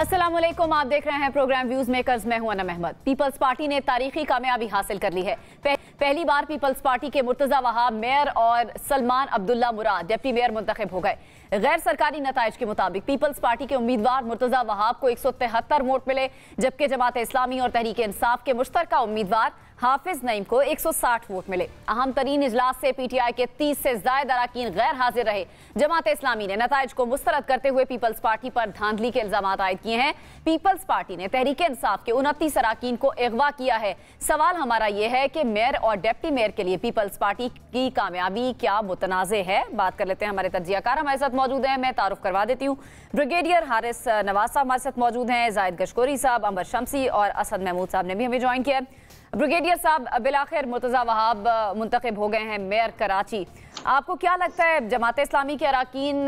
अस्सलाम वालेकुम, आप देख रहे हैं प्रोग्राम व्यूज मेकर्स। मैं हूं अनम अहमद। पीपल्स पार्टी ने तारीखी कामयाबी हासिल कर ली है। पहली बार पीपल्स पार्टी के मुर्तजा वहाब मेयर और सलमान अब्दुल्ला मुराद डिप्टी मेयर मुंतखब हो गए। गैर सरकारी नताइज के मुताबिक पीपल्स पार्टी के उम्मीदवार मुर्तजा वहाब को 173 वोट मिले, जबकि जमात इस्लामी और तहरीक इंसाफ के मुश्तरका उम्मीदवार हाफिज नईम को 160 वोट मिले। अहम तरीन इजलास से पीटीआई के 30 से ज्यादा अरकान गैर हाजिर रहे। जमात इस्लामी ने नताइज को मुस्तरद करते हुए पीपल्स पार्टी पर धांधली के इल्जाम आयद किए हैं। पीपल्स पार्टी ने तहरीक इंसाफ के 29 अरकान को अगवा किया है। सवाल हमारा यह है कि मेयर और डिप्टी मेयर के लिए पीपल्स पार्टी की कामयाबी क्या मुतनाज़े है? बात कर लेते हैं। हमारे तज्जियाकार हमारे साथ मौजूद हैं। मैं तारुफ करवा देती हूँ। ब्रिगेडियर हारिस नवाज साहब हमारे साथ मौजूद हैं, जाहिद गशकोरी साहब, अंबर शमसी और असद महमूद साहब ने भी हमें ज्वाइन किया है। ब्रिगेडियर साहब, बिलाखिर मुर्तजा वहाब मुंतखब हो गए हैं मेयर कराची। आपको क्या लगता है, जमात इस्लामी के अरकान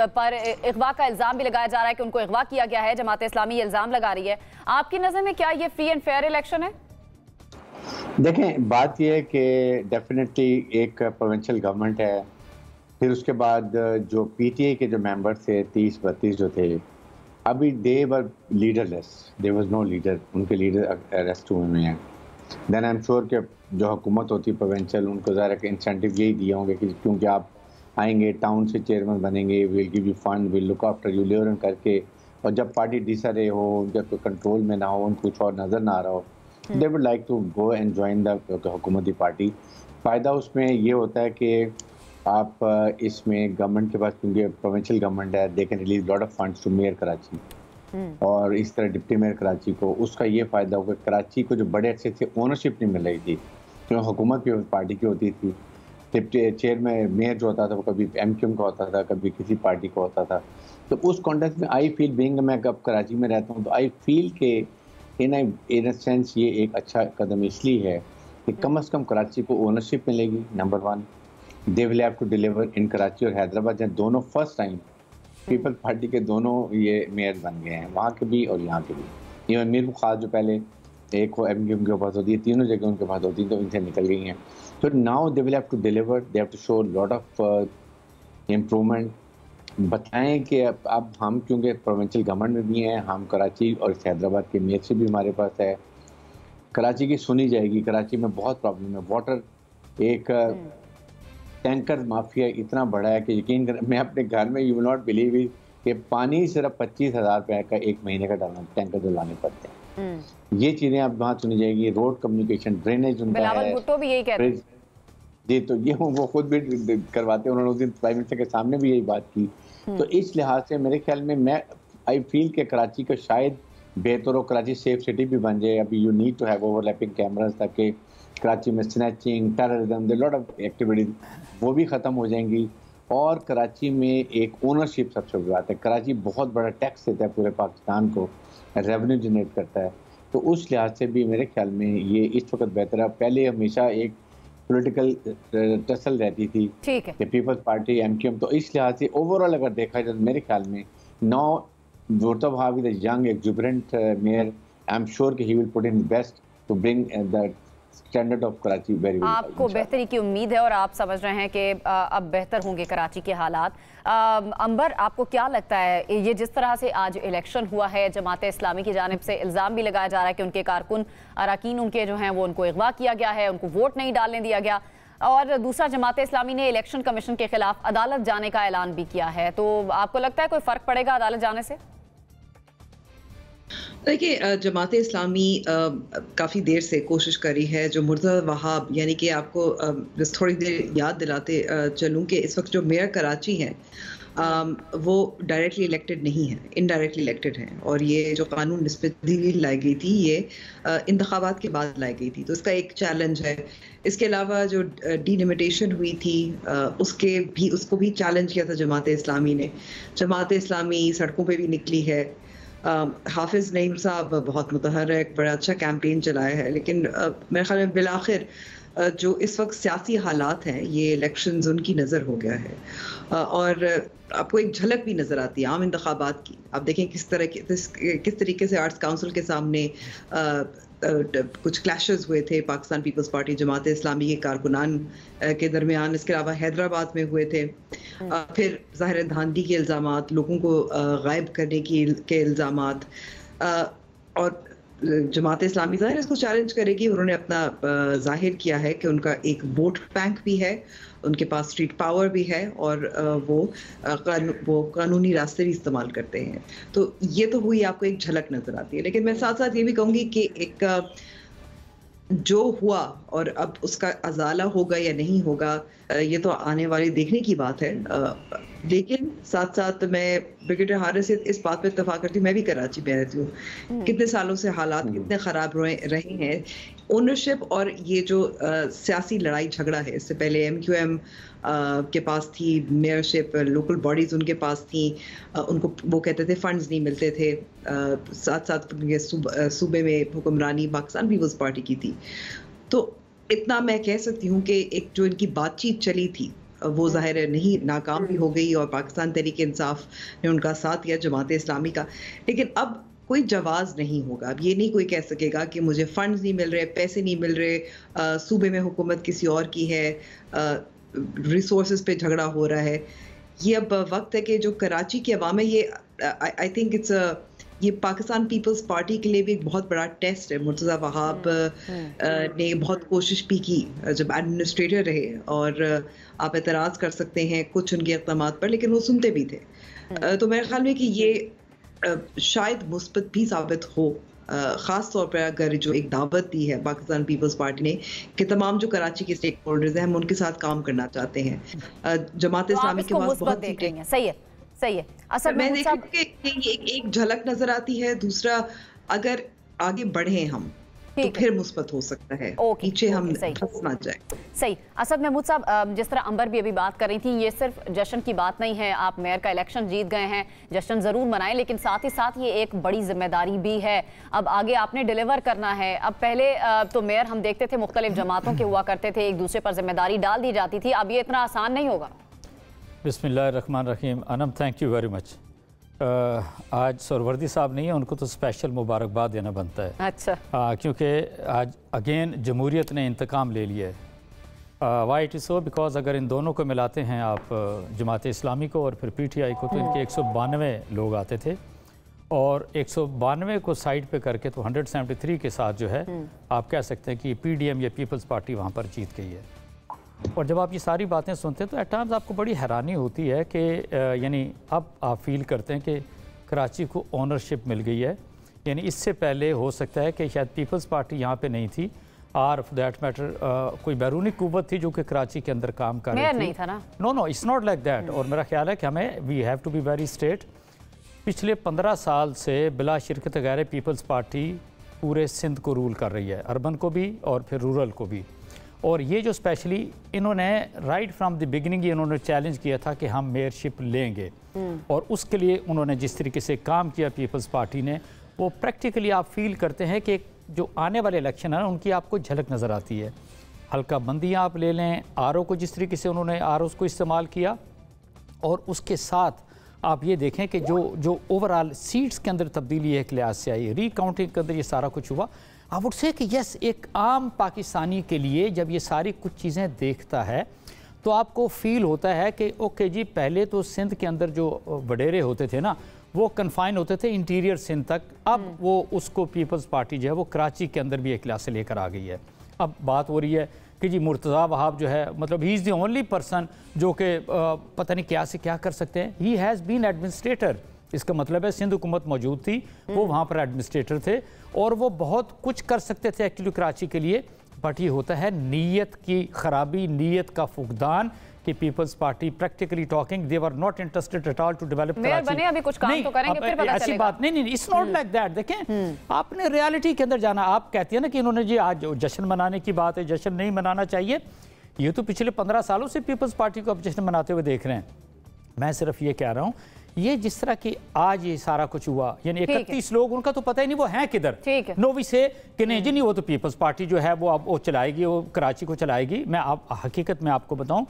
पर अगवा का इल्ज़ाम भी लगाया जा रहा है कि उनको अगवा किया गया है, जमात इस्लामी ये इल्ज़ाम लगा रही है, आपकी नज़र में क्या ये फ्री एंड फेयर इलेक्शन है? देखें, बात यह है कि डेफिनेटली एक प्रोविंशियल गवर्नमेंट है, फिर उसके बाद जो पीटीआई के जो मेंबर थे 30-32 जो थे, अभी they were leaderless, there was no leader, उनके लीडर अरेस्ट हुए हैं। देन आई एम श्योर कि जो हुकूमत होती है प्रोविंशियल, उनको ज़रा के इंसेंटिव यही दिए होंगे कि क्योंकि आप आएंगे, टाउन से चेयरमैन बनेंगे, will give you fund, will look after you, लेवरन करके, और जब पार्टी डिसरे हो, उनके कोई कंट्रोल में ना हो, उनको कुछ और नज़र ना आ रहा हो, they would like to go and join the हुकूमती पार्टी। फ़ायदा उसमें ये होता है कि आप इसमें गवर्नमेंट के पास, क्योंकि प्रोविंशियल गवर्नमेंट है, they can release lot of funds to mayor Karachi और इस तरह डिप्टी मेयर कराची को। उसका ये फ़ायदा होगा, कराची को जो बड़े अच्छे से ओनरशिप नहीं मिल रही थी, जो हुकूमत की पार्टी की होती थी, डिप्टी चेयरमैन मेयर जो होता था वो कभी एमक्यूएम का होता था, कभी किसी पार्टी का होता था। तो उस कॉन्टेक्स्ट में आई फील, बीइंग मैं कब कराची में रहता हूँ, तो आई फील के इन अ सेंस ये एक अच्छा कदम इसलिए है कि कम से कम कराची को ओनरशिप मिलेगी। Number 1, they will have to deliver in Karachi और हैदराबाद, जहाँ दोनों फर्स्ट टाइम पीपल्स पार्टी के दोनों ये मेयर बन गए हैं, वहाँ के भी और यहाँ के भी। इवन मीर खास जो पहले एक वो एमक्यूएम के पास होती है, तीनों जगह उनके पास होती है, तो इनसे निकल गई हैं। तो now they will have to deliver, they have to show lot of improvement. बताएं कि अब हम क्योंकि प्रोविंशियल गवर्नमेंट में भी हैं, हम कराची और हैदराबाद के मेयर से भी हमारे पास है, कराची की सुनी जाएगी। कराची में बहुत प्रॉब्लम है, वाटर एक टैंकर माफिया इतना बड़ा है कि यकीन कर, मैं अपने घर में, you will not believe it, कि पानी सिर्फ 25,000 रुपये का एक महीने का डालना, टैंकर जो लाने पड़ते हैं। ये चीज़ें अब वहाँ सुनी जाएगी। रोड कम्युनिकेशन, ड्रेनेज उनका है, भुट्टो भी यही कहते हैं जी, तो ये वो खुद भी करवाते हैं, उन्होंने उस दिन प्राइम मिनिस्टर के सामने भी यही बात की। तो इस लिहाज से मेरे ख्याल में मैं आई फील के कराची का शायद बेहतर हो, कराची सेफ सिटी भी बन जाए। अभी you need to have overlapping cameras, ताकि कराची में snatching, terrorism, lot of activities वो भी ख़त्म हो जाएंगी। और कराची में एक ओनरशिप सबसे बड़ी बात है। कराची बहुत बड़ा टैक्स देता है पूरे पाकिस्तान को, रेवेन्यू जनरेट करता है, तो उस लिहाज से भी मेरे ख्याल में ये इस वक्त बेहतर है। पहले हमेशा एक पॉलिटिकल टसल रहती थी कि पीपल्स पार्टी एमक्यूएम, तो इस लिहाज से ओवरऑल अगर देखा जाए तो मेरे ख्याल में now Murtaza Wahab is a young exuberant mayor, I am sure कि he will put in best to bring the standard of Karachi very well. आपको बेहतरी की उम्मीद है और आप समझ रहे हैं कि अब बेहतर होंगे कराची के हालात। अंबर, आपको क्या लगता है, ये जिस तरह से आज इलेक्शन हुआ है, जमात इस्लामी की जानिब से इल्ज़ाम भी लगाया जा रहा है कि उनके कारकुन अरकान उनके जो हैं वो उनको अगवा किया गया है, उनको वोट नहीं डालने दिया गया, और दूसरा जमात इस्लामी ने इलेक्शन कमीशन के खिलाफ अदालत जाने का ऐलान भी किया है, तो आपको लगता है कोई फ़र्क पड़ेगा अदालत जाने से? देखिए, जमात इस्लामी काफ़ी देर से कोशिश करी है। जो मुर्तज़ा वहाब, यानी कि आपको बस थोड़ी देर याद दिलाते चलूँ कि इस वक्त जो मेयर कराची हैं वो डायरेक्टली इलेक्टेड नहीं है, इनडायरेक्टली इलेक्टेड हैं, और ये जो कानून निस्बती लाई गई थी ये इंतखाबात के बाद लाई गई थी, तो इसका एक चैलेंज है। इसके अलावा जो डीलिमिटेशन हुई थी उसको भी चैलेंज किया था जमात इस्लामी ने। जमात इस्लामी सड़कों पे भी निकली है। हाफिज नईम साहब बहुत मुतहर्रिक, बड़ा अच्छा कैंपेन चलाया है, लेकिन मेरे ख्याल में बिलाखिर जो इस वक्त सियासी हालात हैं, ये इलेक्शंस उनकी नज़र हो गया है। और आपको एक झलक भी नज़र आती है आम इंतखाबात की। आप देखें किस तरीके से आर्ट्स काउंसिल के सामने कुछ क्लैशेस हुए थे पाकिस्तान पीपल्स पार्टी जमात इस्लामी के कारकुनान के दरमियान। इसके अलावा हैदराबाद में हुए थे। फिर ज़ाहिर धांधली के इल्ज़ामात, लोगों को गायब करने के इल्ज़ामात, और जमात इस्लामी ज़ाहिर इसको चैलेंज करेगी। उन्होंने अपना जाहिर किया है कि उनका एक वोट बैंक भी है, उनके पास स्ट्रीट पावर भी है, और वो कानूनी रास्ते भी इस्तेमाल करते हैं। तो ये तो हुई आपको एक झलक नजर आती है, लेकिन मैं साथ साथ ये भी कहूँगी कि एक जो हुआ और अब उसका अजाला होगा या नहीं होगा, ये तो आने वाली देखने की बात है। लेकिन साथ साथ मैं ब्रिगेडियर हारिस से इस बात पे इत्तेफाक करती हूँ, मैं भी कराची में रहती हूँ, कितने सालों से हालात कितने ख़राब रहे हैं। ओनरशिप और ये जो सियासी लड़ाई झगड़ा है, इससे पहले MQM के पास थी मेयरशिप, लोकल बॉडीज़ उनके पास थी, उनको वो कहते थे फंड्स नहीं मिलते थे, साथ साथ सूबे में हुक्मरानी पाकिस्तान पीपल्स पार्टी की थी। तो इतना मैं कह सकती हूँ कि एक जो इनकी बातचीत चली थी वो ज़ाहिर है नहीं, नाकाम भी हो गई, और पाकिस्तान तहरीक-ए-इंसाफ ने उनका साथ दिया, जमात इस्लामी का। लेकिन अब कोई जवाज़ नहीं होगा। अब ये नहीं कोई कह सकेगा कि मुझे फंड्स नहीं मिल रहे, पैसे नहीं मिल रहे, सूबे में हुकूमत किसी और की है, रिसोर्सेज पे झगड़ा हो रहा है। ये अब वक्त है कि जो कराची की अवाम है, ये आई थिंक ये पाकिस्तान पीपल्स पार्टी के लिए भी एक बहुत बड़ा टेस्ट है। मुर्तज़ा वहाब ने बहुत कोशिश भी की जब एडमिनिस्ट्रेटर रहे, और आप एतराज़ कर सकते हैं कुछ उनके इक़दामात पर, लेकिन वो सुनते भी थे। तो मेरे ख्याल में कि ये शायद मुस्बत भी साबित हो, ख़ास तौर पर अगर जो एक दावत दी है पाकिस्तान पीपल्स पार्टी ने कि तमाम जो कराची के स्टेक होल्डर्स हैं, हम उनके साथ काम करना चाहते हैं। जमात इस्लामी के पास बहुत सही है, सही है। असद मैं देखती हूँ कि एक झलक नजर आती है। दूसरा, अगर आगे बढ़े हम तो फिर मुस्बत हो सकता है, पीछे हम फंस ना जाए। सही। असद महमूद साहब, जिस तरह अंबर भी अभी बात कर रही थी, ये सिर्फ जश्न की बात नहीं है। आप मेयर का इलेक्शन जीत गए हैं, जश्न जरूर मनाएं, लेकिन साथ ही साथ ये एक बड़ी जिम्मेदारी भी है। अब आगे आपने डिलीवर करना है। अब पहले तो मेयर हम देखते थे मुख्तलिफ जमातों के हुआ करते थे, एक दूसरे पर जिम्मेदारी डाल दी जाती थी। अब ये इतना आसान नहीं होगा। बिस्मिल्लाहिर्रहमानिर्रहीम। Anam, thank you very much. आज सरवर्दी साहब नहीं है, उनको तो स्पेशल मुबारकबाद देना बनता है। अच्छा। क्योंकि आज अगेन जमहूरियत ने इंतकाम ले लिया है। Why it is so, because अगर इन दोनों को मिलाते हैं आप, जमात इस्लामी को और फिर PTI को, तो इनके 192 लोग आते थे, और 192 को साइड पे करके तो 173 के साथ जो है आप कह सकते हैं कि PDM या पीपल्स पार्टी वहाँ पर जीत गई है। और जब आप ये सारी बातें सुनते हैं तो एट टाइम्स आपको बड़ी हैरानी होती है कि यानी अब आप फील करते हैं कि कराची को ओनरशिप मिल गई है। यानी इससे पहले हो सकता है कि शायद पीपल्स पार्टी यहाँ पे नहीं थी, और फॉर दैट मैटर कोई बैरूनी कुव्वत थी जो कि कराची के अंदर काम कर रही थी। नहीं था ना? No, it's not like that. और मेरा ख्याल है कि हमें we have to be very straight. पिछले 15 साल से बिला शिरकत गैर पीपल्स पार्टी पूरे सिंध को रूल कर रही है, अर्बन को भी और फिर रूरल को भी। और ये जो स्पेशली इन्होंने राइट फ्रॉम द बिगिनिंग इन्होंने चैलेंज किया था कि हम मेयरशिप लेंगे, और उसके लिए उन्होंने जिस तरीके से काम किया पीपल्स पार्टी ने, वो प्रैक्टिकली आप फील करते हैं कि जो आने वाले इलेक्शन है उनकी आपको झलक नज़र आती है। हल्का बंदियाँ आप ले लें, RO को जिस तरीके से उन्होंने ROs को इस्तेमाल किया, और उसके साथ आप ये देखें कि जो ओवरऑल सीट्स के अंदर तब्दीली एक लिहाज से आई, रीकाउंटिंग के अंदर ये सारा कुछ हुआ। आई वुड से कि यस, एक आम पाकिस्तानी के लिए जब ये सारी कुछ चीज़ें देखता है तो आपको फील होता है कि ओके जी, पहले तो सिंध के अंदर जो वडेरे होते थे ना, वो कन्फाइन होते थे इंटीरियर सिंध तक। अब वो उसको पीपल्स पार्टी जो है वो कराची के अंदर भी एक लिहाज से लेकर आ गई है। अब बात हो रही है कि जी मुर्तज़ा वहाब जो है, मतलब he is the only person जो कि पता नहीं क्या से क्या कर सकते हैं। ही हैज़ बीन एडमिनिस्ट्रेटर, इसका मतलब है सिंध हुकूमत मौजूद थी, वो वहाँ पर एडमिनिस्ट्रेटर थे, और वो बहुत कुछ कर सकते थे एक्चुअली कराची के लिए। बट ये होता है नीयत की खराबी, नीयत का फुकदान, कि Peoples Party practically talking they were not interested at all to develop Karachi. बने अभी कुछ काम तो करेंगे, फिर पता ऐसी चलेगा। बात नहीं, इट्स नॉट लाइक दैट। देखें, आपने रियलिटी के अंदर जाना। आप कहती है ना कि इन्होंने जी आज जश्न मनाने की बात है, जश्न नहीं मनाना चाहिए। ये तो पिछले 15 सालों से पीपल्स पार्टी को अब जश्न मनाते हुए देख रहे हैं। मैं सिर्फ ये कह रहा हूँ, ये जिस तरह की आज ये सारा कुछ हुआ, यानी 31 लोग, उनका तो पता ही नहीं वो हैं किधर। नोवी से कि नहीं जी, नहीं वो तो पीपल्स पार्टी जो है वो अब वो चलाएगी, वो कराची को चलाएगी। मैं आप हकीकत में आपको बताऊं,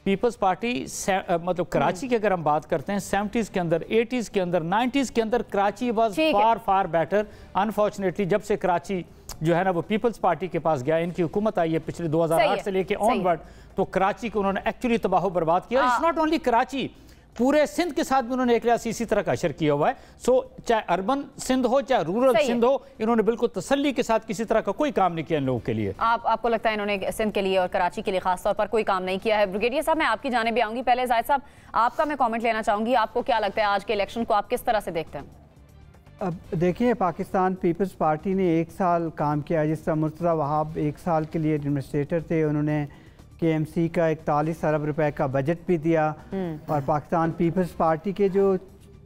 पीपल्स पार्टी मतलब कराची की अगर हम बात करते हैं 70s के अंदर, 80s के अंदर, 90s के अंदर Karachi was far better. Unfortunately जब से कराची जो है ना वो पीपल्स पार्टी के पास गया, इनकी हुकूमत आई है पिछले 2008 से लेके ऑनवर्ड, तो कराची को उन्होंने एक्चुअली तबाह बर्बाद किया। इट्स नॉट ओनली कराची, पूरे सिंध के साथ भी उन्होंने एक लिहाज इसी तरह का असर किया हुआ है। सो चाहे अर्बन सिंध हो चाहे रूरल सिंध हो, इन्होंने बिल्कुल तसल्ली के साथ किसी तरह का कोई काम नहीं किया इन लोगों के लिए। आपको लगता है इन्होंने सिंध के लिए और कराची के लिए खास तौर पर कोई काम नहीं किया है? ब्रिगेडियर साहब, मैं आपकी जाने भी आऊंगी, पहले जाहिद साहब आपका मैं कॉमेंट लेना चाहूंगी। आपको क्या लगता है आज के इलेक्शन को आप किस तरह से देखते हैं? अब देखिए, पाकिस्तान पीपल्स पार्टी ने 1 साल काम किया, जिस तरह मुर्तज़ा वहाब 1 साल के लिए एडमिनिस्ट्रेटर थे, उन्होंने KMC का 41 अरब रुपए का बजट भी दिया। और पाकिस्तान पीपल्स पार्टी के जो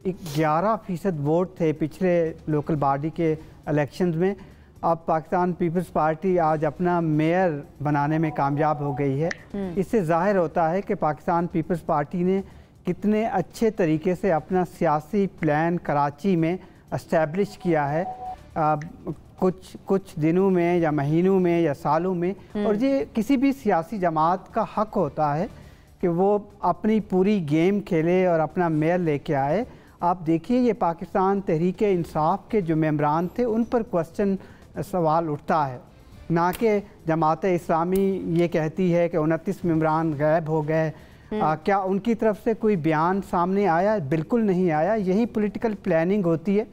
11% वोट थे पिछले लोकल बॉडी के इलेक्शंस में, अब पाकिस्तान पीपल्स पार्टी आज अपना मेयर बनाने में कामयाब हो गई है। इससे जाहिर होता है कि पाकिस्तान पीपल्स पार्टी ने कितने अच्छे तरीके से अपना सियासी प्लान कराची में एस्टैब्लिश किया है कुछ दिनों में या महीनों में या सालों में। और ये किसी भी सियासी जमात का हक होता है कि वो अपनी पूरी गेम खेले और अपना मेयर लेके आए। आप देखिए, ये पाकिस्तान तहरीक इंसाफ के जो मेंबरान थे उन पर क्वेश्चन सवाल उठता है, ना कि जमात इस्लामी ये कहती है कि 29 मेंबरान गायब हो गए। क्या उनकी तरफ से कोई बयान सामने आया? बिल्कुल नहीं आया। यही पॉलिटिकल प्लानिंग होती है।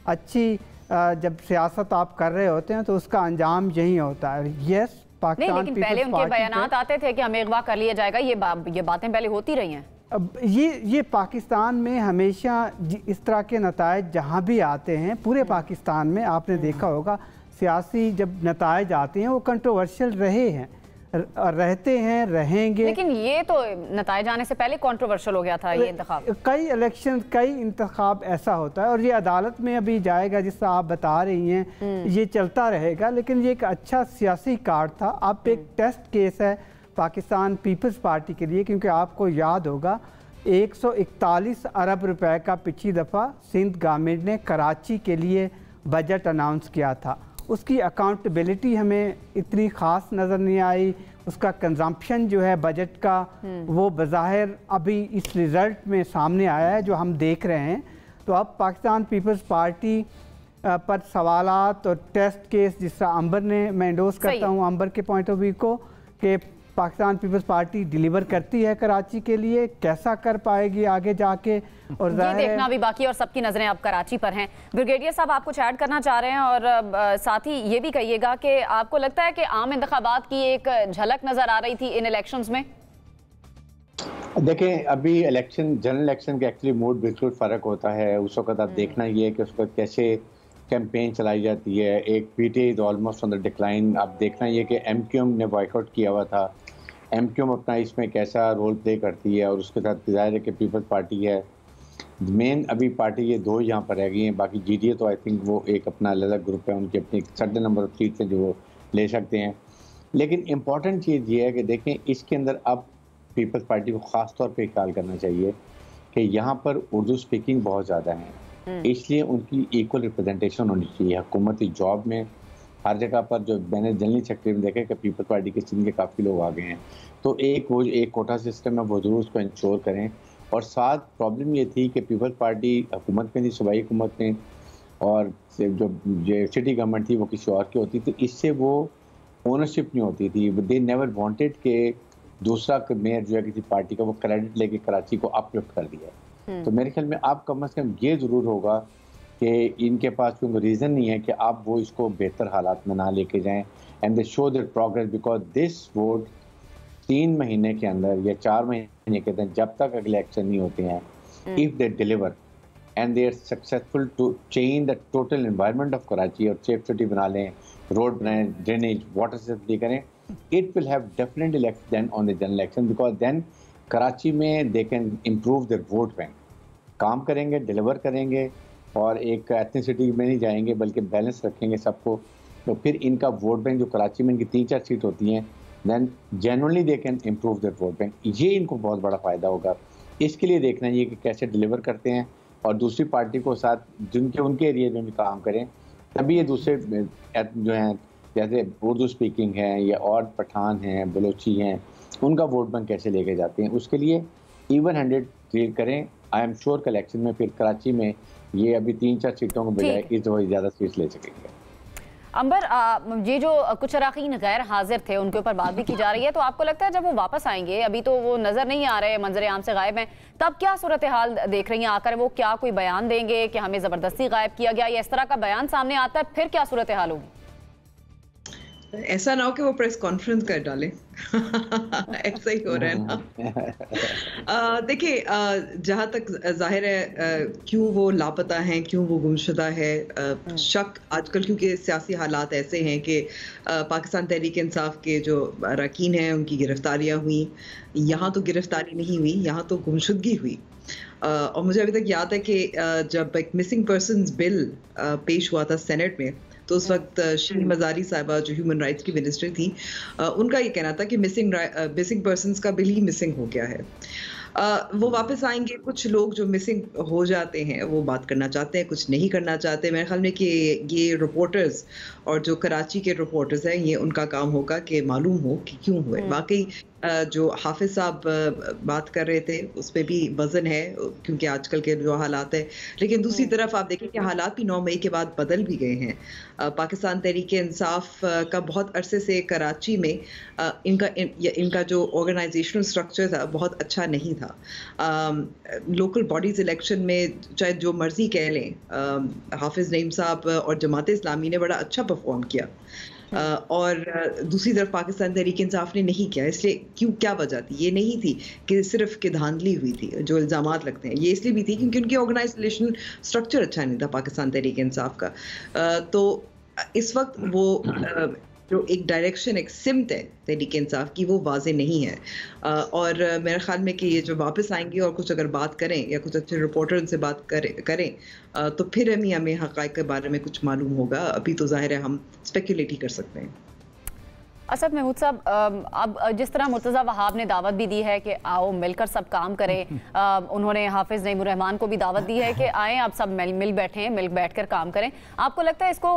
अच्छी जब सियासत आप कर रहे होते हैं तो उसका अंजाम यही होता है। यस, पाकिस्तान नहीं, लेकिन पहले उनके बयानात आते थे कि हमें अगवा कर लिया जाएगा, ये बातें पहले होती रही हैं। अब ये पाकिस्तान में हमेशा इस तरह के नतायज जहाँ भी आते हैं, पूरे पाकिस्तान में आपने देखा होगा, सियासी जब नतायज आते हैं वो कंट्रोवर्शियल रहे हैं, रहते हैं, रहेंगे। लेकिन ये तो नतायज आने से पहले कंट्रोवर्शियल हो गया था ये इंतखाब। कई इलेक्शन, कई इंतखाब ऐसा होता है और ये अदालत में अभी जाएगा, जिससे आप बता रही हैं, ये चलता रहेगा। लेकिन ये एक अच्छा सियासी कार्ड था। अब एक टेस्ट केस है पाकिस्तान पीपल्स पार्टी के लिए, क्योंकि आपको याद होगा 141 अरब रुपए का पिछली दफ़ा सिंध गवर्नमेंट ने कराची के लिए बजट अनाउंस किया था। उसकी अकाउंटेबिलिटी हमें इतनी ख़ास नज़र नहीं आई। उसका कंजम्पशन जो है बजट का, वो बज़ाहिर अभी इस रिज़ल्ट में सामने आया है जो हम देख रहे हैं। तो अब पाकिस्तान पीपल्स पार्टी पर सवालात और टेस्ट केस, जिस तरह अंबर ने, मैं एंडोर्स करता हूँ अंबर के पॉइंट ऑफ व्यू को, कि पाकिस्तान पीपल्स पार्टी डिलीवर करती है कराची के लिए, कैसा कर पाएगी आगे जाके, और ये देखना भी बाकी, और सबकी नजरें अब कराची पर हैं। ब्रिगेडियर साहब, आप कुछ ऐड करना चाह रहे हैं और साथ ही ये भी कहिएगा कि आपको लगता है कि आम इंतखाबात की एक झलक नजर आ रही थी इन इलेक्शंस में? देखें, अभी इलेक्शन, जनरल इलेक्शन का एक्चुअली मूड बिल्कुल फ़र्क होता है। उस वक्त आप देखना ये है कि उस वक्त कैसे कैंपेन चलाई जाती है। एक PTI is almost on the decline. आप देखना ये कि MQM ने बॉयकॉट किया हुआ था। MQM अपना इसमें कैसा रोल प्ले करती है, और उसके साथ जाहिर है कि पीपल्स पार्टी है मेन। अभी पार्टी ये 2 यहाँ पर रह गई हैं, बाकी GDA तो आई थिंक वो एक अपना अलग ग्रुप है, उनकी अपनी सर्टेन नंबर ऑफ सीट्स हैं जो वो ले सकते हैं। लेकिन इम्पॉर्टेंट चीज़ ये है कि देखें, इसके अंदर अब पीपल्स पार्टी को ख़ास तौर पे ख्याल करना चाहिए कि यहाँ पर उर्दू स्पीकिंग बहुत ज़्यादा है, इसलिए उनकी इक्वल रिप्रेजेंटेशन होनी चाहिए हुकूमती जॉब में हर जगह पर। जो मैंने जनरल सेक्रेटरी में देखा कि पीपल्स पार्टी के सिंध के काफ़ी लोग आ गए हैं, तो एक कोटा सिस्टम है, वो जरूर उसको इंश्योर करें। और साथ प्रॉब्लम ये थी कि पीपल्स पार्टी हुकूमत में थी, सूबाई हुकूमत में, और जो सिटी गवर्नमेंट थी वो किसी और की होती, तो इससे वो ओनरशिप नहीं होती थी। दे नेवर वांटेड कि दूसरा मेयर जो है किसी पार्टी का, वो क्रेडिट लेके कराची को अपलिफ्ट कर दिया। तो मेरे ख्याल में अब कम अज़ कम ये ज़रूर होगा कि इनके पास कोई रीज़न नहीं है कि आप वो इसको बेहतर हालात में ना लेके जाएं, and they show their progress, because this vote 3 महीने के अंदर या 4 महीने के अंदर, जब तक अगले इलेक्शन नहीं होते हैं, if they deliver and they are successful to change the total environment of Karachi, और सेफ सिटी बना लें, रोड बनाएं, ड्रेनेज, वाटर सप्लाई करें, it will have definitely left then on the general election, because then Karachi में they can improve their vote bank। काम करेंगे, deliver करेंगे, और एक एथनिसिटी में नहीं जाएंगे बल्कि बैलेंस रखेंगे सबको, तो फिर इनका वोट बैंक जो कराची में इनकी 3-4 सीट होती हैं, then generally they can improve their vote bank। ये इनको बहुत बड़ा फ़ायदा होगा। इसके लिए देखना ये कि कैसे डिलीवर करते हैं, और दूसरी पार्टी को साथ जिनके उनके एरिया में भी काम करें, तभी ये दूसरे जो हैं जैसे उर्दू स्पीकिंग हैं या और पठान हैं, बलोची हैं, उनका वोट बैंक कैसे लेके जाते हैं। उसके लिए इवन हैंडेड ट्रीट करें। आई एम श्योर कलेक्शन में फिर कराची में ये अभी 3-4 सीटों को बजाय इस दफा ज़्यादा सीट ले सकेंगे। अंबर, ये जो कुछ अरकान गैर हाजिर थे उनके ऊपर बात भी की जा रही है, तो आपको लगता है जब वो वापस आएंगे, अभी तो वो नजर नहीं आ रहे, मंजर आम से गायब हैं, तब क्या सूरत हाल देख रही हैं? आकर वो क्या कोई बयान देंगे कि हमें जबरदस्ती गायब किया गया, या इस तरह का बयान सामने आता है फिर क्या सूरत हाल होगी? ऐसा ना हो कि वो प्रेस कॉन्फ्रेंस कर डालें ऐसा ही हो रहा है ना। देखिए, जहाँ तक जाहिर है क्यों वो लापता हैं, क्यों वो गुमशुदा है, शक आजकल क्योंकि सियासी हालात ऐसे हैं कि पाकिस्तान तहरीक इंसाफ के जो अरकान हैं उनकी गिरफ्तारियाँ हुई। यहाँ तो गिरफ्तारी नहीं हुई, यहाँ तो गुमशुदगी हुई। और मुझे अभी तक याद है कि जब एक मिसिंग पर्सनस बिल पेश हुआ था सेनेट में, तो उस वक्त शील मजारी साहिबा जो ह्यूमन राइट्स की मिनिस्टर थी, उनका ये कहना था कि मिसिंग पर्सनस का बिल ही मिसिंग हो गया है। वो वापस आएंगे। कुछ लोग जो मिसिंग हो जाते हैं वो बात करना चाहते हैं, कुछ नहीं करना चाहते। मेरे ख्याल में कि ये रिपोर्टर्स और जो कराची के रिपोर्टर्स हैं, ये उनका काम होगा कि मालूम हो कि क्यों हुए। वाकई जो हाफिज साहब बात कर रहे थे उस पर भी वजन है, क्योंकि आजकल के जो हालात है। लेकिन दूसरी तरफ आप देखें कि हालात भी 9 मई के बाद बदल भी गए हैं। पाकिस्तान तहरीक इंसाफ का बहुत अरसे से कराची में इनका जो ऑर्गेनाइजेशनल स्ट्रक्चर था बहुत अच्छा नहीं था। लोकल बॉडीज इलेक्शन में चाहे जो मर्जी कह लें, हाफिज नईम साहब और जमात इस्लामी ने बड़ा अच्छा परफॉर्म किया, और दूसरी तरफ पाकिस्तान तहरीक इंसाफ ने नहीं किया। इसलिए क्या वजह थी? ये नहीं थी कि सिर्फ कि धांधली हुई थी जो इल्ज़ामात लगते हैं, ये इसलिए भी थी क्योंकि उनकी ऑर्गेनाइजेशनल स्ट्रक्चर अच्छा नहीं था पाकिस्तान तहरीक इंसाफ का। तो इस वक्त वो जो एक डायरेक्शन, एक सिमत है तहरीक इंसाफ की, वो वाज़े नहीं है। और मेरे ख्याल में कि ये जो वापस आएंगे और कुछ अगर बात करें या कुछ अच्छे रिपोर्टर से बात करें तो फिर हमें हक़ाइक़ के बारे में कुछ मालूम होगा। अभी तो ज़ाहिर है हम स्पेकुलेट ही कर सकते हैं। असद महमूद साहब, अब जिस तरह मुर्तज़ा वहाब ने दावत भी दी है कि आओ मिलकर सब काम करें, उन्होंने हाफिज़ नईमुर रहमान को भी दावत दी है कि आएँ आप सब मिल बैठकर काम करें। आपको लगता है इसको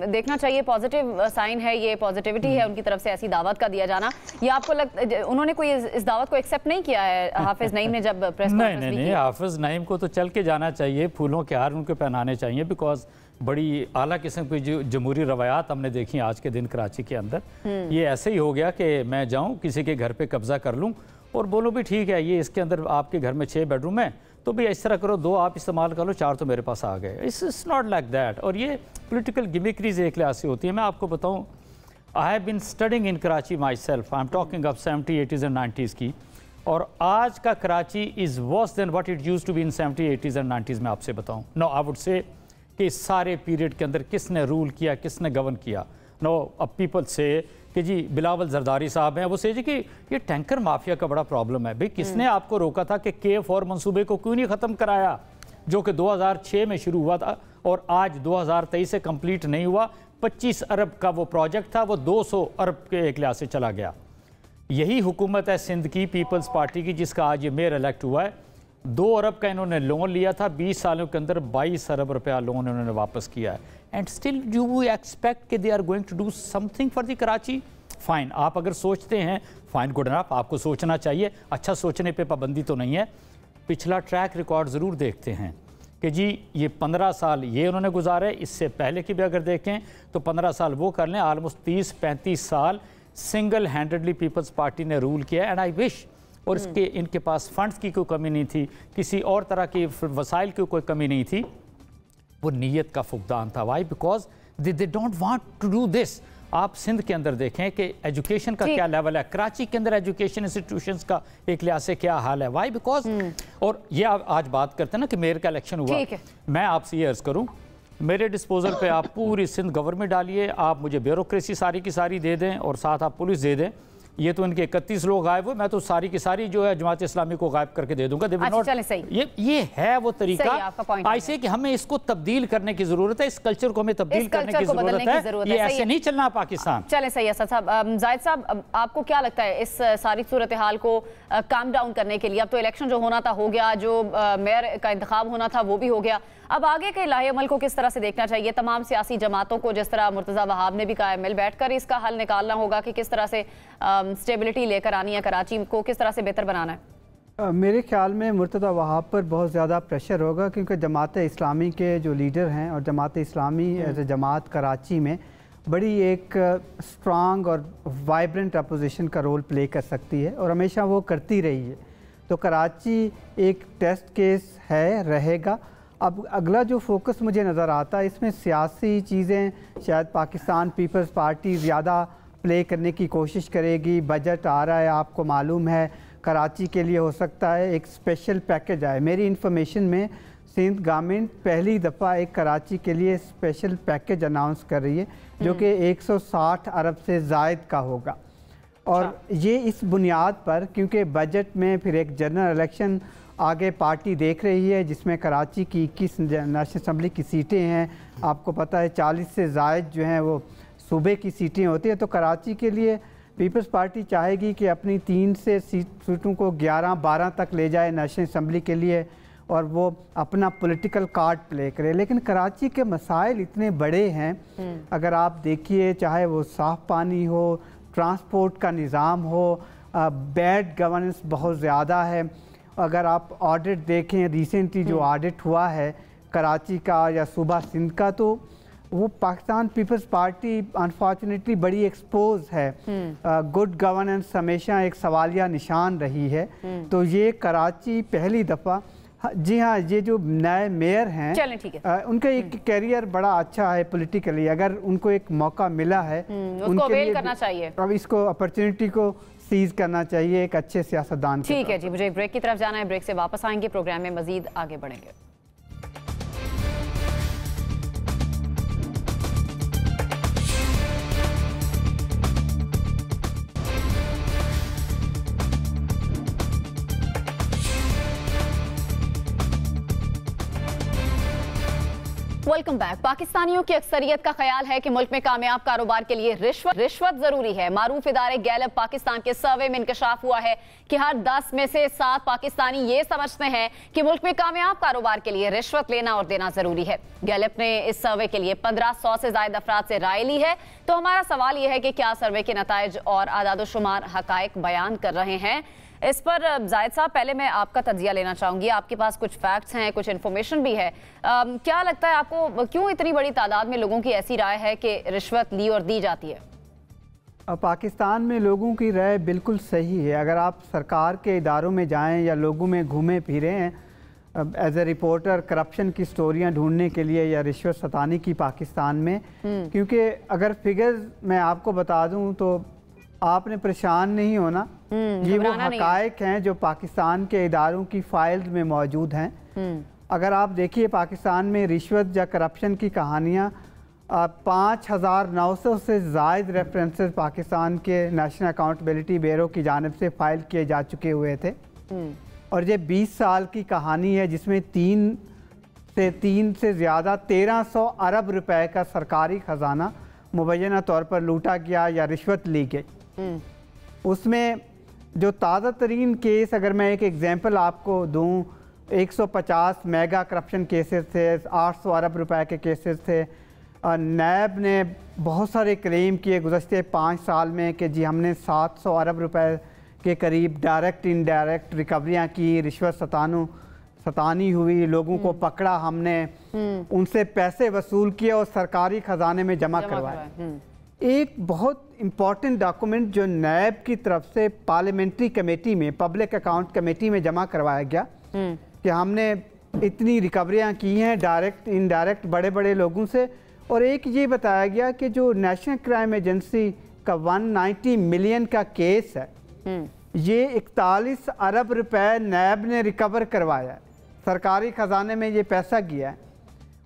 देखना चाहिए पॉजिटिव साइन है, ये पॉजिटिविटी है उनकी तरफ से ऐसी दावत का दिया जाना, या आपको लगता उन्होंने कोई इस दावत को एक्सेप्ट नहीं किया है हाफिज़ नईम ने जब प्रेस कॉन्फ्रेंस की? नहीं, हाफिज़ नईम को तो चल के जाना चाहिए, फूलों के हार उनको पहनाने चाहिए, बिकॉज बड़ी आला किस्म की जो जमहूरी रवायात हमने देखी आज के दिन कराची के अंदर। ये ऐसे ही हो गया कि मैं जाऊं किसी के घर पे कब्जा कर लूं और बोलूं भी ठीक है, ये इसके अंदर आपके घर में 6 बेडरूम है तो भी इस तरह करो, 2 आप इस्तेमाल कर लो, 4 तो मेरे पास आ गए। It's not like that. और ये पोलिटिकल गिमिक्रीज एक लिहाज से होती है। मैं आपको बताऊँ, I have been studying in Karachi myself, I am talking of 70s, 80s and 90s की, और आज का Karachi is worse than what it used to be in 70s, 80s and 90s। मैं आपसे बताऊँ, नो आई वुड से कि इस सारे पीरियड के अंदर किसने रूल किया, किसने गवर्न किया। नो अब पीपल से कि जी बिलावल जरदारी साहब हैं, वो से जी कि ये टैंकर माफिया का बड़ा प्रॉब्लम है। भाई किसने आपको रोका था कि K4 मंसूबे को क्यों नहीं ख़त्म कराया, जो कि 2006 में शुरू हुआ था और आज 2023 से कंप्लीट नहीं हुआ। 25 अरब का वो प्रोजेक्ट था, वो 200 अरब के एक लिहाज से चला गया। यही हुकूमत है सिंध की पीपल्स पार्टी की, जिसका आज ये मेयर इलेक्ट हुआ है। 2 अरब का इन्होंने लोन लिया था, 20 सालों के अंदर 22 अरब रुपया लोन इन्होंने वापस किया है। एंड स्टिल यू एक्सपेक्ट कि they are going to do something for the Karachi. Fine, आप अगर सोचते हैं फाइन, गुड इनफ, आपको सोचना चाहिए। अच्छा, सोचने पे पाबंदी तो नहीं है। पिछला ट्रैक रिकॉर्ड ज़रूर देखते हैं कि जी ये 15 साल ये उन्होंने गुजारे, इससे पहले की भी अगर देखें तो 15 साल वो कर लें, ऑलमोस्ट 30-35 साल सिंगल हैंडेडली पीपल्स पार्टी ने रूल किया। एंड आई विश, और इसके इनके पास फंड्स की कोई कमी नहीं थी, किसी और तरह की वसाइल की कोई कमी नहीं थी, वो नीयत का फुकदान था। Why? Because they don't want to do this. आप सिंध के अंदर देखें कि एजुकेशन का क्या लेवल है, कराची के अंदर एजुकेशन इंस्टीट्यूशंस का एक लिहाज से क्या हाल है। वाई? बिकॉज और ये आज बात करते हैं ना कि मेयर का इलेक्शन हुआ, मैं आपसे ये अर्ज़ करूँ, मेरे डिस्पोजल पे आप पूरी सिंध गवर्नमेंट डालिए, आप मुझे ब्यूरोक्रेसी सारी की सारी दे दें और साथ आप पुलिस दे दें। ये तो इनके 31 लोग गायब हुए, मैं तो सारी की सारी जो है जमात इस्लामी को गायब करके दे दूंगा। ये है वो तरीका ऐसे कि हमें इसको तब्दील करने की जरूरत है, इस कल्चर को हमें तब्दील करने की जरूरत है। ये ऐसे नहीं चलना पाकिस्तान। चले सही है साहब। जाहिद साहब, आपको क्या लगता है इस सारी सूरत हाल को काम डाउन करने के लिए? अब तो इलेक्शन जो होना था हो गया, जो मेयर का इंतखाब होना था वो भी हो गया, अब आगे के लाहे अमल को किस तरह से देखना चाहिए? तमाम सियासी जमातों को, जिस तरह मुर्तज़ा वहाब ने भी कहा है, मिल बैठ कर इसका हल निकालना होगा कि किस तरह से स्टेबिलिटी लेकर आनी है, कराची को किस तरह से बेहतर बनाना है? मेरे ख्याल में मुर्तज़ा वहाब पर बहुत ज़्यादा प्रेशर होगा, क्योंकि जमात इस्लामी के जो लीडर हैं और जमात इस्लामी एज ए जमात कराची में बड़ी एक स्ट्रांग और वाइब्रेंट अपोजिशन का रोल प्ले कर सकती है और हमेशा वो करती रही है। तो कराची एक टेस्ट केस है, रहेगा। अब अगला जो फोकस मुझे नज़र आता है इसमें सियासी चीज़ें शायद पाकिस्तान पीपल्स पार्टी ज़्यादा प्ले करने की कोशिश करेगी। बजट आ रहा है, आपको मालूम है, कराची के लिए हो सकता है एक स्पेशल पैकेज आए। मेरी इंफॉर्मेशन में सिंध गवर्नमेंट पहली दफ़ा एक कराची के लिए स्पेशल पैकेज अनाउंस कर रही है जो कि 160 अरब से ज़ायद का होगा। और ये इस बुनियाद पर, क्योंकि बजट में फिर एक जनरल इलेक्शन आगे पार्टी देख रही है जिसमें कराची की 21 नेशनल असम्बली की सीटें हैं। आपको पता है 40 से ज़ायद जो हैं वो सूबे की सीटें होती हैं। तो कराची के लिए पीपल्स पार्टी चाहेगी कि अपनी 3 से सीटों को 11-12 तक ले जाए नेशनल असम्बली के लिए और वो अपना पॉलिटिकल कार्ड प्ले करे। लेकिन कराची के मसाइल इतने बड़े हैं, अगर आप देखिए, चाहे वो साफ़ पानी हो, ट्रांसपोर्ट का निज़ाम हो, बैड गवर्नेंस बहुत ज़्यादा है। अगर आप ऑडिट देखें, रिसेंटली जो ऑडिट हुआ है कराची का या सूबा सिंध का, तो वो पाकिस्तान पीपल्स पार्टी अनफॉर्चुनेटली बड़ी एक्सपोज है। गुड गवर्नेंस हमेशा एक सवालिया निशान रही है। तो ये कराची पहली दफ़ा, जी हाँ, ये जो नए मेयर हैं, चलें ठीक है, उनका एक कैरियर बड़ा अच्छा है पॉलिटिकली। अगर उनको एक मौका मिला है उसको अवेल करना चाहिए। अब इसको अपॉर्चुनिटी को सीज करना चाहिए एक अच्छे सियासतदान। ठीक है जी, मुझे एक ब्रेक की तरफ जाना है, ब्रेक से वापस आएंगे, प्रोग्राम में मजीद आगे बढ़ेंगे। Welcome back. पाकिस्तानियों की अक्सरियत का ख्याल है कि मुल्क में कामयाब कारोबार के लिए रिश्वत जरूरी है। मारूफ इदारे गैलप पाकिस्तान के सर्वे में इंकशाफ हुआ है कि हर 10 में से 7 पाकिस्तानी ये समझते हैं कि मुल्क में कामयाब कारोबार के लिए रिश्वत लेना और देना जरूरी है। गैलप ने इस सर्वे के लिए 1500 से ज्यादा अफराद से राय ली है। तो हमारा सवाल यह है कि क्या सर्वे के नताइज और आदादोशुमार हकायक बयान कर रहे हैं? इस पर जायद साहब, पहले मैं आपका तज्जिया लेना चाहूंगी। आपके पास कुछ फैक्ट्स हैं, कुछ इन्फॉर्मेशन भी है। क्या लगता है आपको, क्यों इतनी बड़ी तादाद में लोगों की ऐसी राय है कि रिश्वत ली और दी जाती है? पाकिस्तान में लोगों की राय बिल्कुल सही है। अगर आप सरकार के इदारों में जाएं या लोगों में घूमे फिरे हैं एज ए रिपोर्टर करप्शन की स्टोरियां ढूंढने के लिए या रिश्वत सतानी की पाकिस्तान में, क्योंकि अगर फिगर्स मैं आपको बता दूं तो आपने परेशान नहीं होना। ये वो हकायक हैं जो पाकिस्तान के इदारों की फाइल्स में मौजूद हैं। अगर आप देखिए पाकिस्तान में रिश्वत या करप्शन की कहानियाँ 5900 से ज़ायद रेफरेंसेस पाकिस्तान के नेशनल अकाउंटेबिलिटी ब्यूरो की जानिब से फ़ाइल किए जा चुके हुए थे। और ये 20 साल की कहानी है जिसमें 3 से ज़्यादा 1300 अरब रुपए का सरकारी ख़जाना मुबैना तौर पर लूटा गया या रिश्वत ली गई। उसमें जो ताज़ा तरीन केस, अगर मैं एक एग्जांपल आपको दूं, 150 मेगा करप्शन केसेस थे, 800 अरब रुपए के केसेस थे। नैब ने बहुत सारे क्लेम किए गुज़श्ते 5 साल में कि जी हमने 700 अरब रुपए के करीब डायरेक्ट इनडायरेक्ट रिकवरियाँ की, रिश्वत सतानी हुई, लोगों को पकड़ा हमने, उनसे पैसे वसूल किए और सरकारी ख़जाने में जमा करवाए। एक बहुत इम्पॉर्टेंट डॉक्यूमेंट जो नैब की तरफ से पार्लियामेंट्री कमेटी में, पब्लिक अकाउंट कमेटी में जमा करवाया गया कि हमने इतनी रिकवरियाँ की हैं डायरेक्ट इनडायरेक्ट बड़े बड़े लोगों से। और एक ये बताया गया कि जो नेशनल क्राइम एजेंसी का 190 मिलियन का केस है, ये 41 अरब रुपए नैब ने रिकवर करवाया है, सरकारी ख़जाने में ये पैसा गया है।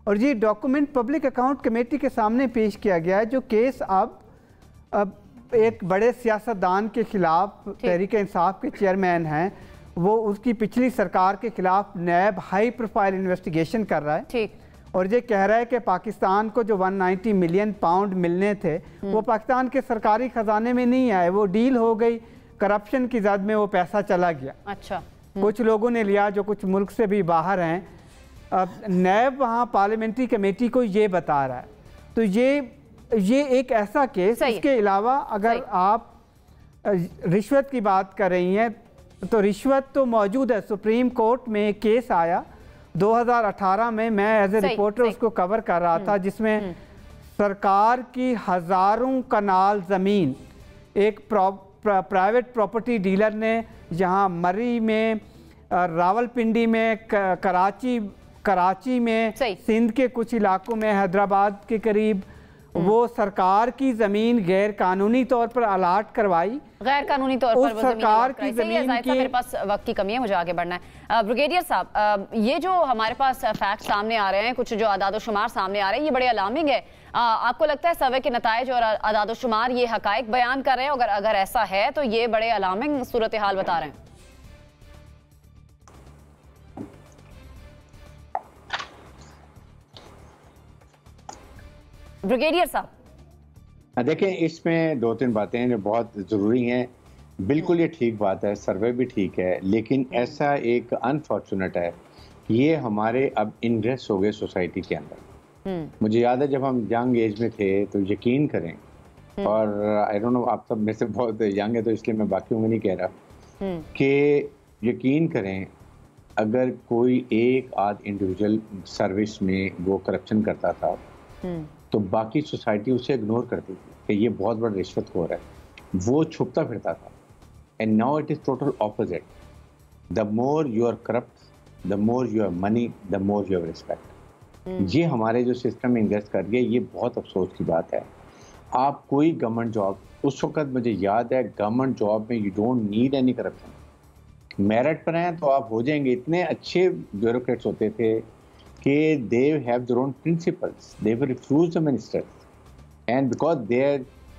और ये डॉक्यूमेंट पब्लिक अकाउंट कमेटी के सामने पेश किया गया है। जो केस अब एक बड़े सियासतदान के खिलाफ, तहरीक इंसाफ के चेयरमैन हैं, वो उसकी पिछली सरकार के खिलाफ नैब हाई प्रोफाइल इन्वेस्टिगेशन कर रहा है। ठीक। और ये कह रहा है कि पाकिस्तान को जो 190 मिलियन पाउंड मिलने थे वो पाकिस्तान के सरकारी ख़जाने में नहीं आए, वो डील हो गई, करप्शन की जद में वो पैसा चला गया। अच्छा। कुछ लोगों ने लिया जो कुछ मुल्क से भी बाहर हैं। अब नैब वहाँ पार्लियामेंट्री कमेटी को ये बता रहा है। तो ये एक ऐसा केस, इसके अलावा अगर आप रिश्वत की बात कर रही हैं, तो रिश्वत तो मौजूद है। सुप्रीम कोर्ट में एक केस आया 2018 में, मैं एज ए रिपोर्टर उसको कवर कर रहा था, जिसमें सरकार की हज़ारों कनाल ज़मीन एक प्राइवेट प्रॉपर्टी डीलर ने यहाँ मरी में, रावलपिंडी में, कराची में, सिंध के कुछ इलाकों में, हैदराबाद के करीब, वो सरकार की ज़मीन गैर कानूनी तौर पर अलाट करवाई। गैर कानूनी तौर पर सरकार की ज़मीन की, मेरे पास वक्त की कमी है, मुझे आगे बढ़ना है। ब्रिगेडियर साहब, ये जो हमारे पास फैक्ट सामने आ रहे हैं, कुछ जो आदादोशुमार सामने आ रहे हैं, ये बड़े अलार्मिंग है। आपको लगता है सर्वे के नताइज और आदादोशुमार ये हकायक बयान कर रहे हैं? अगर ऐसा है तो ये बड़े अलार्मिंग सूरत हाल बता रहे हैं। ब्रिगेडियर साहब, देखें, इसमें 2-3 बातें हैं जो बहुत ज़रूरी हैं। बिल्कुल ये ठीक बात है, सर्वे भी ठीक है, लेकिन ऐसा एक अनफॉर्चुनेट है कि ये हमारे अब इनग्रेस हो गए सोसाइटी के अंदर। मुझे याद है जब हम यंग एज में थे, तो यकीन करें, और आई डोंट नो, आप सब में से बहुत यंग है तो इसलिए मैं बाकियों में नहीं कह रहा, कि यकीन करें अगर कोई एक आध इंडिविजुअल सर्विस में वो करप्शन करता था तो बाकी सोसाइटी उसे इग्नोर करती थी कि ये बहुत बड़ा रिश्वतखोर है, वो छुपता फिरता था। And now it is total opposite. The more you are corrupt, the more you have money, the more you have respect. ये हमारे जो सिस्टम में इन्वेस्ट कर गए, ये बहुत अफसोस की बात है। आप कोई गवर्नमेंट जॉब, उस वक्त मुझे याद है गवर्नमेंट जॉब में you don't need any corruption, merit पर हैं तो आप हो जाएंगे। इतने अच्छे ब्यूरोक्रेट्स होते थे कि they have their own principles, they will refuse the ministers, and because their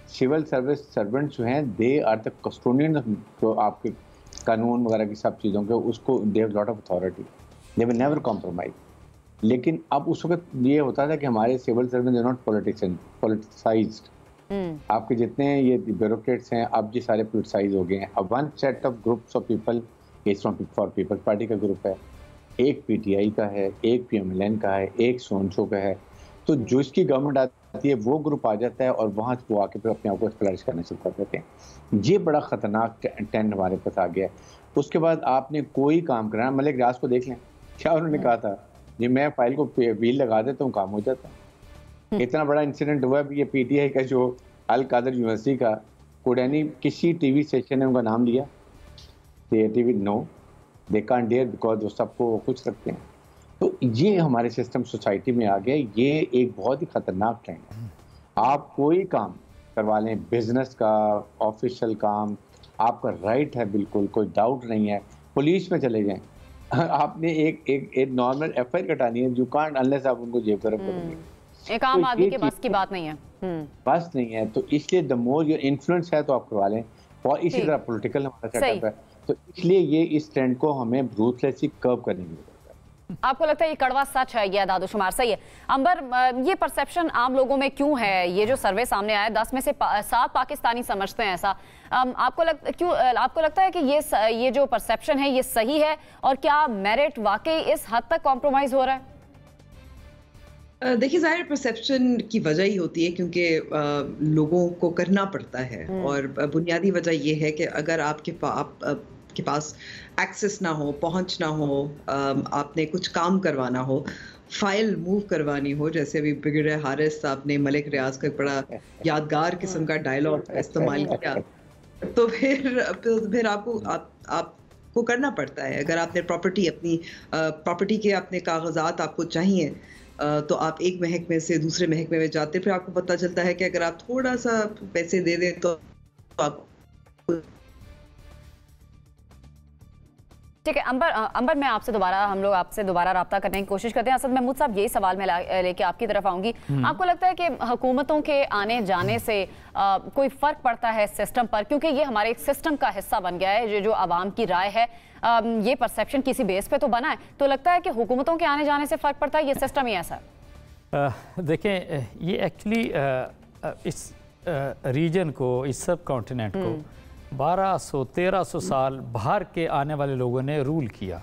civil service servants जो हैं, they are the custodians of जो आपके कानून वगैरह की सब चीज़ों के, उसको they have lot of authority, they will never compromise। लेकिन अब उस वक्त ये होता था कि हमारे civil servant are not politicized। आपके जितने ये ब्यूरोक्रेट्स हैं अब ये सारे पोलिटिसाइज हो गए हैं। अब one set of groups of people is from for Peoples Party का ग्रुप है, एक पीटीआई का है, एक पीएमएलएन का है, एक सोनसो का है। तो जो इसकी गवर्नमेंट आती है वो ग्रुप आ जाता है और वहाँ वो आके फिर अपने आप को फ्लरिश करना शुरू कर देते हैं। ये बड़ा ख़तरनाक ट्रेंड हमारे पास आ गया है। उसके बाद आपने कोई काम करना, मलिक रियाज को देख लें, क्या उन्होंने कहा था, जी मैं फाइल को व्हील लगा देता हूँ, काम हो जाता है। इतना बड़ा इंसिडेंट हुआ है। ये पीटीआई का जो अल कादर यूनिवर्सिटी का कुडैनी, किसी टीवी स्टेशन ने उनका नाम लिया, TV no, they can't dare, because वो सबको कुछ रखते हैं। तो ये हमारे सिस्टम सोसाइटी में आ गया। ये एक बहुत ही खतरनाक ट्रेंड है। आप कोई काम करवा लें, बिजनेस का, ऑफिशियल काम, आपका राइट है, बिल्कुल कोई डाउट नहीं है। पुलिस में चले जाएं, आपने एक नॉर्मल एफआईआर कटानी है, यू कांट अनलेस आप उनको जेब तरफ करोगे। एक आम आदमी के बस की बात नहीं है, बस नहीं है। तो इसलिए द मोर योर इन्फ्लुएंस है तो आप करवा लें। और इसी तरह पॉलिटिकल हमारा सेटअप है, तो इसलिए ये इस ट्रेंड को हमें रूथलेसली कर्व करने की जरूरत है। आपको लगता है ये कड़वा सच है, ये आदादोशुमार सही है? अंबर, ये परसेप्शन आम लोगों में क्यों है? ये जो सर्वे सामने आया, 10 में से 7 पाकिस्तानी समझते हैं ऐसा। आपको लगता है कि ये जो परसेप्शन है ये सही है, और क्या मेरिट वाकई इस हद तक कॉम्प्रोमाइज हो रहा है? देखिए, जाहिर परसेप्शन की वजह ही होती है क्योंकि लोगों को करना पड़ता है, और बुनियादी वजह ये है कि अगर आपके पास एक्सेस ना हो, पहुंच ना हो, आपने कुछ काम करवाना हो, फाइल मूव करवानी हो, जैसे अभी ब्रिगेडियर हारिस साहब ने मलिक रियाज का एक बड़ा यादगार किस्म का डायलॉग इस्तेमाल किया, तो फिर आपको करना पड़ता है। अगर आपने प्रॉपर्टी के अपने कागजात आपको चाहिए, तो आप एक महकमे से दूसरे महकमे में जाते, फिर आपको पता चलता है कि अगर आप थोड़ा सा पैसे दे दें तो आप। ठीक है अंबर, मैं हम लोग आपसे दोबारा राब्ता करने की कोशिश करते हैं। असद महमूद साहब, यही सवाल मैं लेके आपकी तरफ आऊंगी। आपको लगता है कि हुकूमतों के आने जाने से कोई फर्क पड़ता है सिस्टम पर? क्योंकि ये हमारे एक सिस्टम का हिस्सा बन गया है, जो आवाम की राय है, ये परसेप्शन किसी बेस पे तो बना है, तो लगता है कि हुकूमतों के आने जाने से फर्क पड़ता है, ये सिस्टम ही ऐसा है? देखें, ये एक्चुअली इस रीजन को, इस सब कॉन्टिनेंट को 1200-1300 साल बाहर के आने वाले लोगों ने रूल किया।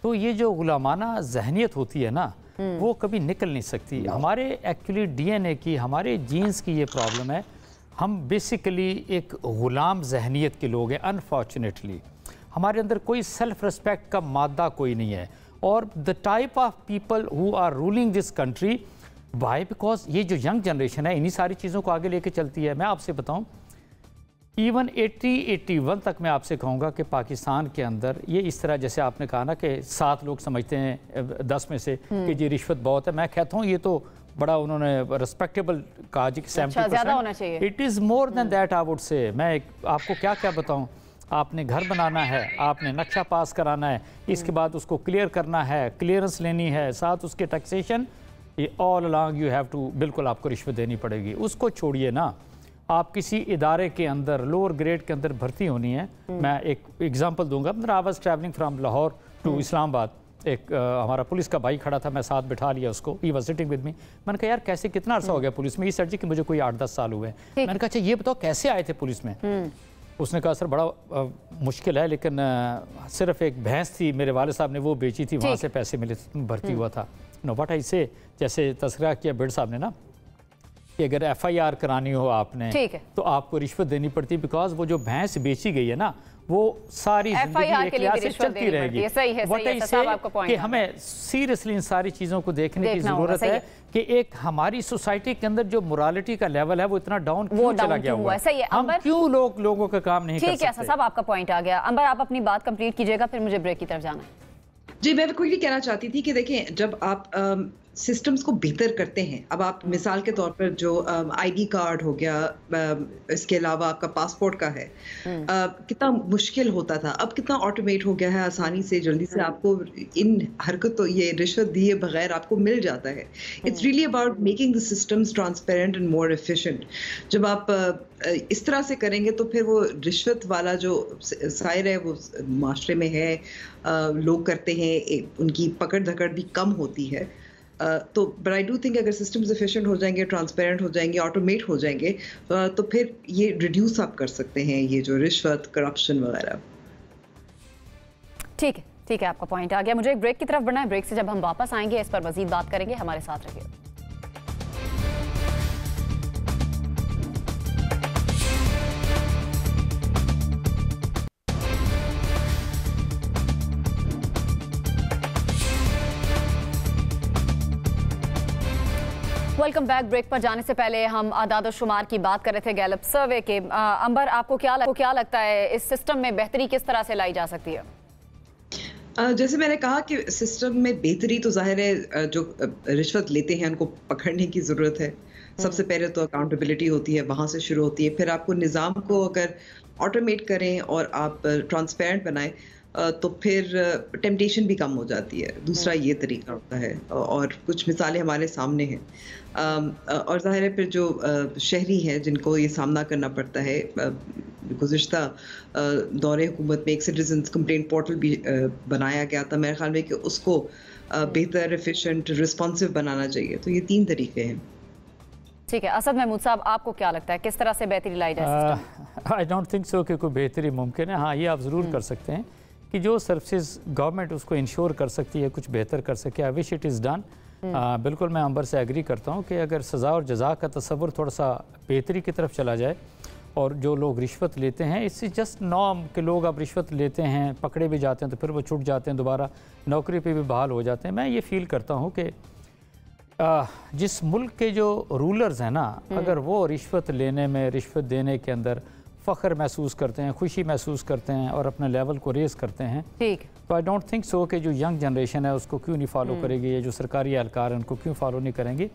तो ये जो गुलामाना जहनियत होती है ना, वो कभी निकल नहीं सकती। हमारे एक्चुअली डीएनए की, हमारे जीन्स की ये प्रॉब्लम है। हम बेसिकली एक ग़ुलाम जहनीत के लोग हैं। अनफॉर्चुनेटली हमारे अंदर कोई सेल्फ रिस्पेक्ट का मादा कोई नहीं है। और the type of people who are ruling this country, why? Because ये जो यंग जनरेशन है इन्हीं सारी चीज़ों को आगे लेके चलती है। मैं आपसे बताऊं, इवन 80-81 तक मैं आपसे कहूँगा कि पाकिस्तान के अंदर ये इस तरह, जैसे आपने कहा ना कि 7 लोग समझते हैं 10 में से कि जी रिश्वत बहुत है, मैं कहता हूँ ये तो बड़ा उन्होंने रिस्पेक्टेबल कहा जी कि 70%। It is more than that I would say. मैं आपको क्या क्या बताऊँ, आपने घर बनाना है, आपने नक्शा पास कराना है, इसके बाद उसको क्लियर करना है, क्लियरेंस लेनी है, साथ उसके टैक्सेशन, ये all along you have to, बिल्कुल आपको रिश्वत देनी पड़ेगी। उसको छोड़िए ना, आप किसी इदारे के अंदर लोअर ग्रेड के अंदर भर्ती होनी है। मैं एक एग्जांपल दूंगा। I was travelling from Lahore to Islamabad, एक हमारा पुलिस का भाई खड़ा था, मैं साथ बिठा लिया उसको, he was sitting with me. मैंने कहा यार कैसे, कितना अर्सा हो गया पुलिस में? ये सर जी कि मुझे कोई 8-10 साल हुए। मैंने कहा अच्छा ये बताओ कैसे आए थे पुलिस में? उसने कहा सर बड़ा मुश्किल है, लेकिन सिर्फ एक भैंस थी मेरे वाले साहब ने वो बेची थी, वहाँ से पैसे मिले, भर्ती हुआ था। नो व्हाट आई से, जैसे तस्करा किया बिड साहब ने ना कि अगर FIR करानी हो आपने तो आपको रिश्वत देनी पड़ती है, बिकॉज वो जो भैंस बेची गई है ना वो सारी जिंदगी के लिए चलती रहेगी। कि हमें सीरियसली इन सारी चीज़ों को देखने की ज़रूरत है कि एक हमारी सोसाइटी के अंदर जो मोरालिटी का लेवल है वो इतना डाउन क्यों चला गया हुआ है? हम क्यों लोगों का काम नहीं कर सकते? ठीक है साहब, आपका पॉइंट आ गया। अंबर आप अपनी बात कंप्लीट कीजिएगा, फिर मुझे ब्रेक की तरफ जाना है। जी, मैं कोई कहना चाहती थी कि देखें, जब आप सिस्टम्स को बेहतर करते हैं, अब आप मिसाल के तौर पर जो ID कार्ड हो गया, इसके अलावा आपका पासपोर्ट का है, कितना मुश्किल होता था, अब कितना ऑटोमेट हो गया है, आसानी से जल्दी से आपको इन हरकतों, ये रिश्वत दिए बगैर आपको मिल जाता है। It's really about making the systems transparent and more efficient. जब आप इस तरह से करेंगे तो फिर वो रिश्वत वाला जो सायर है वो माशरे में है, लोग करते हैं, उनकी पकड़ धकड़ भी कम होती है। तो बट आई डू थिंक अगर सिस्टम्स एफिशिएंट हो जाएंगे, ट्रांसपेरेंट हो जाएंगे, ऑटोमेट हो जाएंगे, तो फिर ये रिड्यूस आप कर सकते हैं ये जो रिश्वत, करप्शन वगैरह। ठीक है, आपका पॉइंट आ गया। मुझे एक ब्रेक की तरफ बढ़ना है। ब्रेक से जब हम वापस आएंगे इस पर मजीद बात करेंगे। हमारे साथ रहिए। Welcome back. ब्रेक पर जाने से पहले हम आदाद और शुमार की बात कर रहे थे गैलप सर्वे के। अंबर, आपको क्या लगता है इस सिस्टम में बेहतरी किस तरह से लाई जा सकती है? जैसे मैंने कहा कि सिस्टम में बेहतरी तो जाहिर है जो रिश्वत लेते हैं उनको पकड़ने की ज़रूरत है। सबसे पहले तो अकाउंटेबिलिटी होती है, वहाँ से शुरू होती है। फिर आपको निज़ाम को अगर ऑटोमेट करें और आप ट्रांसपेरेंट बनाएं तो फिर टेम्पटेशन भी कम हो जाती है। दूसरा ये तरीका होता है, और कुछ मिसालें हमारे सामने हैं। और ज़ाहिर है फिर जो शहरी हैं जिनको ये सामना करना पड़ता है, गुज़िश्ता दौरे हुकूमत में एक सिटीजन्स कंप्लेंट पोर्टल भी बनाया गया था। मेरे ख्याल में कि उसको बेहतर, एफिशिएंट, रिस्पॉन्सिव बनाना चाहिए। तो ये 3 तरीके हैं। ठीक है, असद महमूद साहब, आपको क्या लगता है किस तरह से बेहतरी लाई जाए? आई डोंट थिंक सो कि कोई बेहतरी मुमकिन है। हाँ, ये आप ज़रूर कर सकते हैं कि जो सर्विसेज गवर्नमेंट उसको इंश्योर कर सकती है, कुछ बेहतर कर सके। I wish it is done. बिल्कुल मैं अंबर से एग्री करता हूँ कि अगर सज़ा और जज़ा का तस्वुर थोड़ा सा बेहतरी की तरफ चला जाए, और जो लोग रिश्वत लेते हैं, इससे जस्ट नॉर्म के लोग अब रिश्वत लेते हैं, पकड़े भी जाते हैं तो फिर वो छूट जाते हैं, दोबारा नौकरी पे भी बहाल हो जाते हैं। मैं ये फील करता हूँ कि जिस मुल्क के जो रूलर्स हैं ना, अगर वो रिश्वत लेने में, रिश्वत देने के अंदर फ़ख्र महसूस करते हैं, खुशी महसूस करते हैं और अपने लेवल को रेज़ करते हैं, ठीक, तो आई डोंट थिंक सो कि जो यंग जनरेशन है उसको क्यों नहीं फॉलो करेगी, या जो सरकारी एहलकार हैं उनको क्यों फॉलो नहीं करेंगे।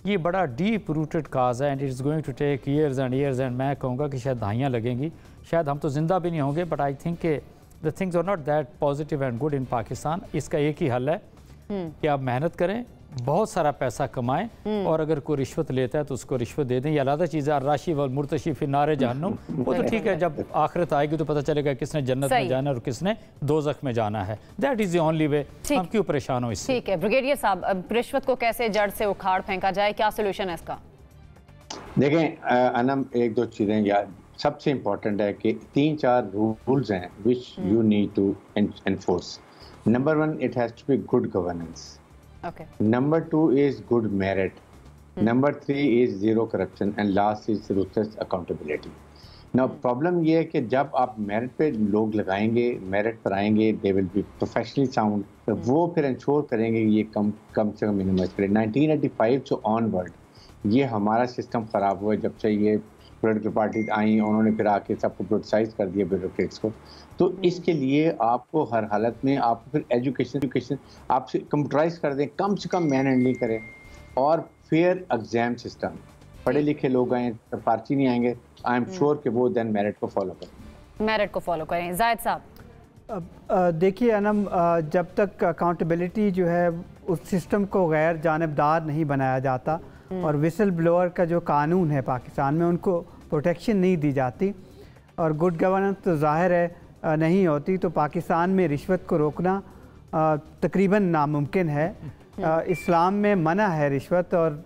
ये बड़ा डीप रूटेड काज है and it is going to take years and मैं कहूँगा कि शायद दहाइयाँ लगेंगी, शायद हम तो ज़िंदा भी नहीं होंगे। बट आई थिंक के the things are not that positive and good in Pakistan. इसका एक ही हल है कि आप मेहनत करें, बहुत सारा पैसा कमाएं, और अगर कोई रिश्वत लेता है तो उसको रिश्वत दे दें। ये अलग चीज़ है, राशि व मुर्तशी फिर नारे जहन्नुम, वो तो ठीक है, जब आखिरत आएगी तो पता चलेगा किसने जन्नत में जाना है और किसने दोज़ख में जाना है। That is the only way. हम क्यों परेशान हो इससे? ठीक है ब्रिगेडियर साहब, रिश्वत को कैसे जड़ से उखाड़ फेंका जाए, क्या सोल्यूशन है इसका? देखें अनम, एक दो चीज़ें याद, सबसे इम्पोर्टेंट है कि 3-4 रूल्स हैं which you need to enforce. Number 1, it has to be good governance. Number 2 is good merit. Number 3 is zero corruption and last is ruthless accountability. ना प्रॉब्लम ये है कि जब आप मेरिट पे लोग लगाएंगे, मेरिट पर आएंगे, they will be professionally sound, तो वो फिर इंश्योर करेंगे ये कम से कम मिनिमाइज करें। 1985 से ऑनवर्ड ये हमारा सिस्टम ख़राब हुआ है। जब से ये पोलिटिकल पार्टीज आई उन्होंने फिर आके सबको प्रोटेसाइज कर दिया ब्यूरोक्रेट्स को। तो इसके लिए आपको हर हालत में आपको फिर एजुकेशन आप कंप्यूटराइज कर दें, कम से कम मैन हैंडलिंग करें, और फेयर एग्जाम सिस्टम। पढ़े लिखे लोग आए, पार्टी नहीं आएंगे, आई एम श्योर कि वो देन मेरिट को फॉलो करें। मेरिट को फॉलो करें। जाहिद साहब, देखिए अनम, जब तक अकाउंटेबिलिटी जो है उस सिस्टम को गैर जानिबदार नहीं बनाया जाता और विसल ब्लोअर का जो कानून है पाकिस्तान में उनको प्रोटेक्शन नहीं दी जाती और गुड गवर्नेंस तो ज़ाहिर है नहीं होती, तो पाकिस्तान में रिश्वत को रोकना तकरीबन नामुमकिन है। इस्लाम में मना है रिश्वत, और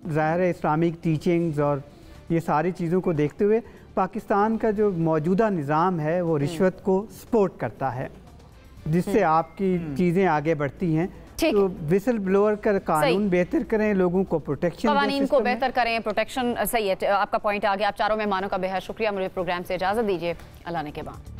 ज़ाहिर है इस्लामिक टीचिंग्स और ये सारी चीज़ों को देखते हुए पाकिस्तान का जो मौजूदा निज़ाम है वो रिश्वत को सपोर्ट करता है, जिससे आपकी चीज़ें आगे बढ़ती हैं। तो विसल ब्लोअर का कानून बेहतर करें, लोगों को प्रोटेक्शन, कानून को बेहतर करें, प्रोटेक्शन। सही है, आपका पॉइंट आ गया। आप चारों मेहमानों का बेहद शुक्रिया। मुझे प्रोग्राम से इजाज़त दीजिए। अल्लाह ने के बाद।